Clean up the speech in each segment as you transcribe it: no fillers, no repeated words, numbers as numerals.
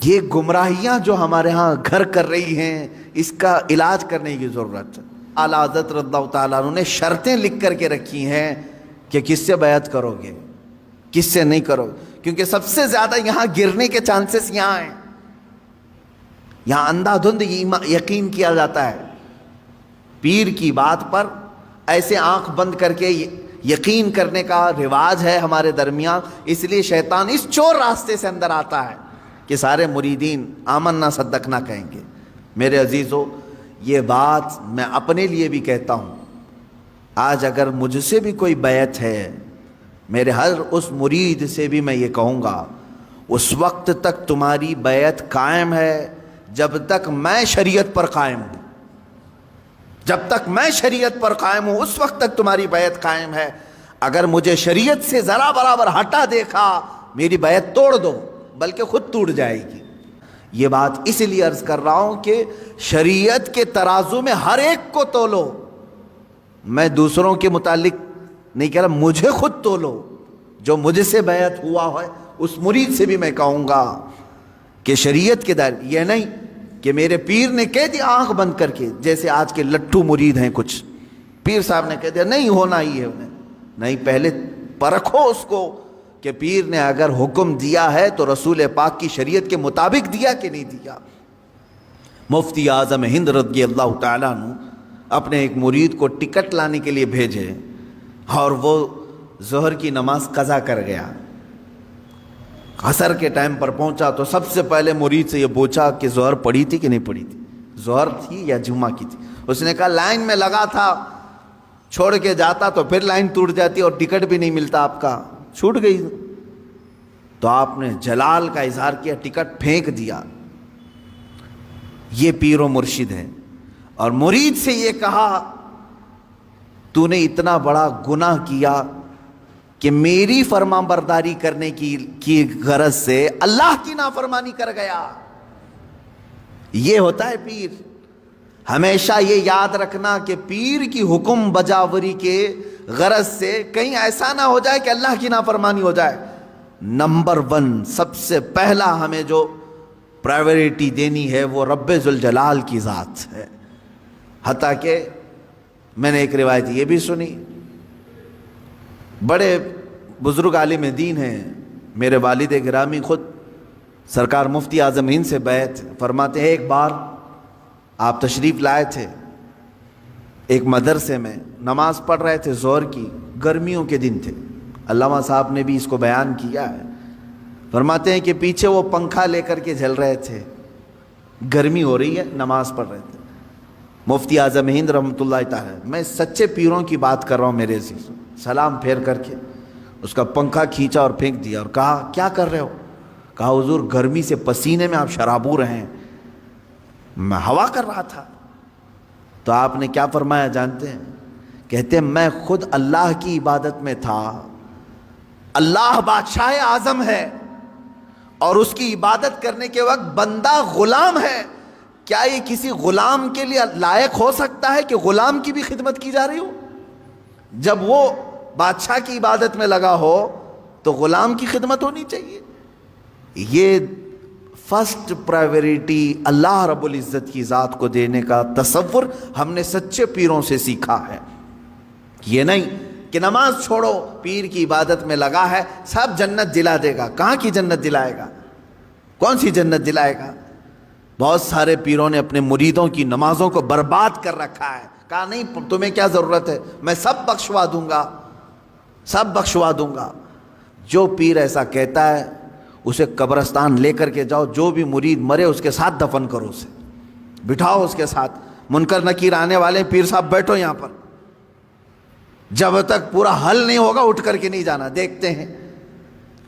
یہ گمراہیاں جو ہمارے ہاں گھر کر رہی ہیں، اس کا علاج کرنے کی ضرورت ہے۔ اعلیٰ حضرت رضی اللہ تعالیٰ عنہ نے شرطیں لکھ کر کے رکھی ہیں کہ کس سے بیعت کرو گے، کس سے نہیں کرو، کیونکہ سب سے زیادہ یہاں گرنے کے چانسز یہاں ہیں۔ یہاں اندھا دھند یقین کیا جاتا ہے، پیر کی بات پر ایسے آنکھ بند کر کے یقین کرنے کا رواج ہے ہمارے درمیان۔ اس لیے شیطان اس چور راستے سے اندر آتا ہے کہ سارے مریدین آمنا صدقنا کہیں گے۔ میرے عزیزو، یہ بات میں اپنے لیے بھی کہتا ہوں، آج اگر مجھ سے بھی کوئی بیعت ہے، میرے ہر اس مرید سے بھی میں یہ کہوں گا، اس وقت تک تمہاری بیعت قائم ہے جب تک میں شریعت پر قائم ہوں۔ جب تک میں شریعت پر قائم ہوں اس وقت تک تمہاری بیعت قائم ہے۔ اگر مجھے شریعت سے ذرا برابر ہٹا دیکھا، میری بیعت توڑ دو، بلکہ خود ٹوٹ جائے گی۔ یہ بات اس لیے عرض کر رہا ہوں کہ شریعت کے ترازو میں ہر ایک کو تولو۔ میں دوسروں کے متعلق نہیں کہہ رہا، مجھے خود تولو۔ جو مجھ سے بیعت ہوا ہے اس مرید سے بھی میں کہوں گا کہ شریعت کے دائرے، یہ نہیں کہ میرے پیر نے کہہ دیا آنکھ بند کر کے، جیسے آج کے لٹھو مرید ہیں کچھ، پیر صاحب نے کہہ دیا نہیں ہونا ہی ہے انہیں، نہیں، پہلے پرکھو اس کو کہ پیر نے اگر حکم دیا ہے تو رسول پاک کی شریعت کے مطابق دیا کہ نہیں دیا۔ مفتی اعظم ہند رضی اللہ تعالیٰ عنہ اپنے ایک مرید کو ٹکٹ لانے کے لیے بھیجے، اور وہ ظہر کی نماز قضا کر گیا۔ عصر کے ٹائم پر پہنچا تو سب سے پہلے مرید سے یہ پوچھا کہ ظہر پڑھی تھی کہ نہیں پڑھی تھی، ظہر تھی یا جمعہ کی تھی؟ اس نے کہا لائن میں لگا تھا، چھوڑ کے جاتا تو پھر لائن ٹوٹ جاتی اور ٹکٹ بھی نہیں ملتا، آپ کا چھوٹ گئی۔ تو آپ نے جلال کا اظہار کیا، ٹکٹ پھینک دیا۔ یہ پیر و مرشد ہے۔ اور مرید سے یہ کہا تو نے اتنا بڑا گناہ کیا کہ میری فرما برداری کرنے کی غرض سے اللہ کی نافرمانی کر گیا۔ یہ ہوتا ہے پیر۔ ہمیشہ یہ یاد رکھنا کہ پیر کی حکم بجاوری کے غرض سے کہیں ایسا نہ ہو جائے کہ اللہ کی نافرمانی ہو جائے۔ نمبر 1 سب سے پہلا ہمیں جو پرائیورٹی دینی ہے وہ رب ذوالجلال کی ذات ہے۔ حتیٰ کہ میں نے ایک روایت یہ بھی سنی، بڑے بزرگ عالم دین ہیں، میرے والد گرامی خود سرکار مفتی اعظم ہند سے بیعت فرماتے ہیں، ایک بار آپ تشریف لائے تھے ایک مدرسے میں، نماز پڑھ رہے تھے ظہر کی، گرمیوں کے دن تھے، علامہ صاحب نے بھی اس کو بیان کیا ہے۔ فرماتے ہیں کہ پیچھے وہ پنکھا لے کر کے جل رہے تھے، گرمی ہو رہی ہے، نماز پڑھ رہے تھے۔ مفتی اعظم ہند رحمۃ اللہ تعالی، میں سچے پیروں کی بات کر رہا ہوں میرے عزیز، سلام پھیر کر کے اس کا پنکھا کھینچا اور پھینک دیا اور کہا کیا کر رہے ہو؟ کہا حضور گرمی سے پسینے میں آپ شرابور ہیں، میں ہوا کر رہا تھا۔ تو آپ نے کیا فرمایا جانتے ہیں؟ کہتے ہیں میں خود اللہ کی عبادت میں تھا، اللہ بادشاہ اعظم ہے اور اس کی عبادت کرنے کے وقت بندہ غلام ہے، کیا یہ کسی غلام کے لیے لائق ہو سکتا ہے کہ غلام کی بھی خدمت کی جا رہی ہو؟ جب وہ بادشاہ کی عبادت میں لگا ہو تو غلام کی خدمت ہونی چاہیے۔ یہ فرسٹ پرائیورٹی اللہ رب العزت کی ذات کو دینے کا تصور ہم نے سچے پیروں سے سیکھا ہے۔ یہ نہیں کہ نماز چھوڑو، پیر کی عبادت میں لگا ہے، سب جنت دلا دے گا۔ کہاں کی جنت دلائے گا؟ کون سی جنت دلائے گا؟ بہت سارے پیروں نے اپنے مریدوں کی نمازوں کو برباد کر رکھا ہے، کہا نہیں تمہیں کیا ضرورت ہے، میں سب بخشوا دوں گا، سب بخشوا دوں گا۔ جو پیر ایسا کہتا ہے اسے قبرستان لے کر کے جاؤ، جو بھی مرید مرے اس کے ساتھ دفن کرو، اسے بٹھاؤ اس کے ساتھ۔ منکر نکیر آنے والے پیر صاحب بیٹھو یہاں پر، جب تک پورا حل نہیں ہوگا اٹھ کر کے نہیں جانا، دیکھتے ہیں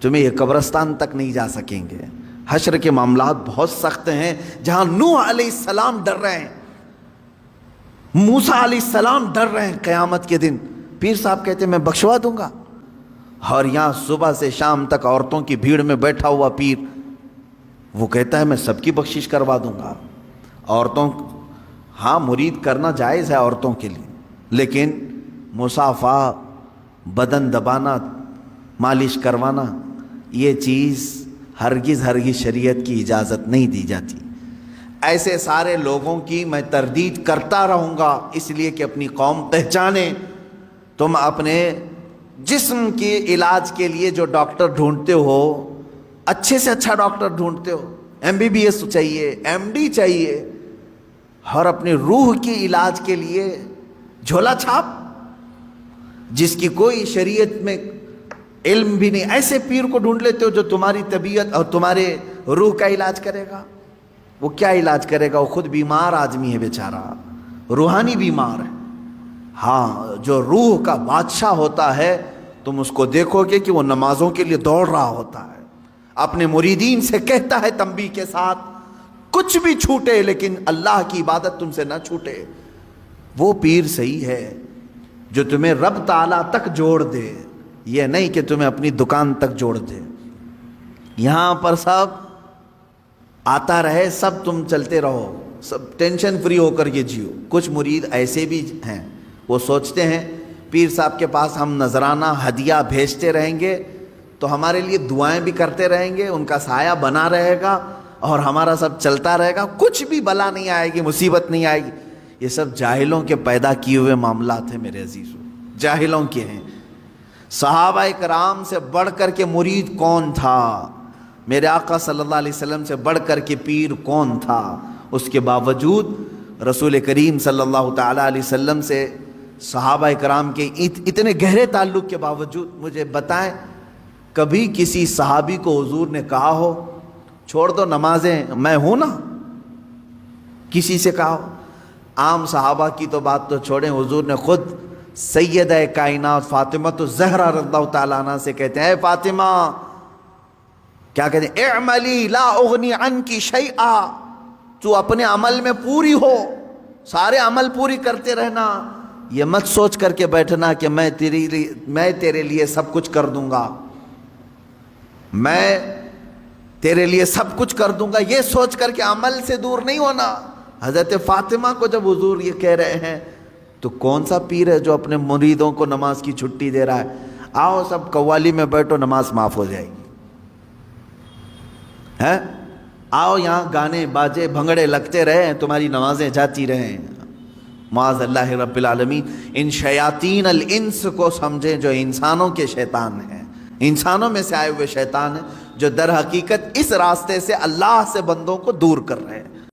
تمہیں یہ قبرستان تک نہیں جا سکیں گے۔ حشر کے معاملات بہت سخت ہیں، جہاں نوح علیہ السلام ڈر رہے ہیں، موسیٰ علیہ السلام ڈر رہے ہیں قیامت کے دن، پیر صاحب کہتے ہیں میں بخشوا دوں گا۔ اور یہاں صبح سے شام تک عورتوں کی بھیڑ میں بیٹھا ہوا پیر، وہ کہتا ہے میں سب کی بخشش کروا دوں گا۔ عورتوں، ہاں مرید کرنا جائز ہے عورتوں کے لیے، لیکن مصافحہ، بدن دبانا، مالش کروانا، یہ چیز ہرگز ہرگز شریعت کی اجازت نہیں دی جاتی۔ ایسے سارے لوگوں کی میں تردید کرتا رہوں گا، اس لیے کہ اپنی قوم پہچانے۔ تم اپنے جسم کے علاج کے لیے جو ڈاکٹر ڈھونڈتے ہو، اچھے سے اچھا ڈاکٹر ڈھونڈتے ہو، MBBS چاہیے، MD چاہیے، اور اپنی روح کے علاج کے لیے جھولا چھاپ، جس کی کوئی شریعت میں علم بھی نہیں، ایسے پیر کو ڈھونڈ لیتے ہو جو تمہاری طبیعت اور تمہارے روح کا علاج کرے گا۔ وہ کیا علاج کرے گا؟ وہ خود بیمار آدمی ہے بیچارہ، روحانی بیمار ہے۔ ہاں، جو روح کا بادشاہ ہوتا ہے، تم اس کو دیکھو گے کہ وہ نمازوں کے لیے دوڑ رہا ہوتا ہے، اپنے مریدین سے کہتا ہے تنبیہ کے ساتھ، کچھ بھی چھوٹے لیکن اللہ کی عبادت تم سے نہ چھوٹے۔ وہ پیر صحیح ہے جو تمہیں رب تعالیٰ تک جوڑ دے، یہ نہیں کہ تمہیں اپنی دکان تک جوڑ دے۔ یہاں پر سب آتا رہے، سب تم چلتے رہو، سب ٹینشن فری ہو کر کے جیو۔ کچھ مرید ایسے بھی ہیں، وہ سوچتے ہیں پیر صاحب کے پاس ہم نذرانہ ہدیہ بھیجتے رہیں گے تو ہمارے لیے دعائیں بھی کرتے رہیں گے، ان کا سایہ بنا رہے گا اور ہمارا سب چلتا رہے گا، کچھ بھی بلا نہیں آئے گی، مصیبت نہیں آئے گی۔ یہ سب جاہلوں کے پیدا کیے ہوئے معاملات ہیں میرے عزیزوں، جاہلوں کے ہیں۔ صحابہ کرام سے بڑھ کر کے مرید کون تھا؟ میرے آقا صلی اللہ علیہ وسلم سے بڑھ کر کے پیر کون تھا؟ اس کے باوجود رسول کریم صلی اللہ تعالیٰ علیہ وسلم سے صحابہ کرام کے اتنے گہرے تعلق کے باوجود مجھے بتائیں، کبھی کسی صحابی کو حضور نے کہا ہو چھوڑ دو نمازیں، میں ہوں نا؟ کسی سے کہا ہو؟ عام صحابہ کی تو بات تو چھوڑیں، حضور نے خود سیدہ کائنات فاطمہ الزہرا رضی اللہ تعالیٰ عنہ سے کہتے ہیں، اے فاطمہ، کیا کہتے ہیں؟ اعملی لا اغنی عنکی شیئا، تو اپنے عمل میں پوری ہو، سارے عمل پوری کرتے رہنا، یہ مت سوچ کر کے بیٹھنا کہ میں تیرے لیے سب کچھ کر دوں گا، میں تیرے لیے سب کچھ کر دوں گا، یہ سوچ کر کے عمل سے دور نہیں ہونا۔ حضرت فاطمہ کو جب حضور یہ کہہ رہے ہیں تو کون سا پیر ہے جو اپنے مریدوں کو نماز کی چھٹی دے رہا ہے؟ آؤ سب قوالی میں بیٹھو، نماز معاف ہو جائے گی، ہے؟ آؤ یہاں گانے باجے بھنگڑے لگتے رہیں، تمہاری نمازیں جاتی رہیں۔ معاذ اللہ رب العالمین، ان شیاطین الانس کو سمجھیں جو انسانوں کے شیطان ہیں، انسانوں میں سے آئے ہوئے شیطان ہیں، جو در حقیقت اس راستے سے اللہ سے بندوں کو دور کر رہے ہیں۔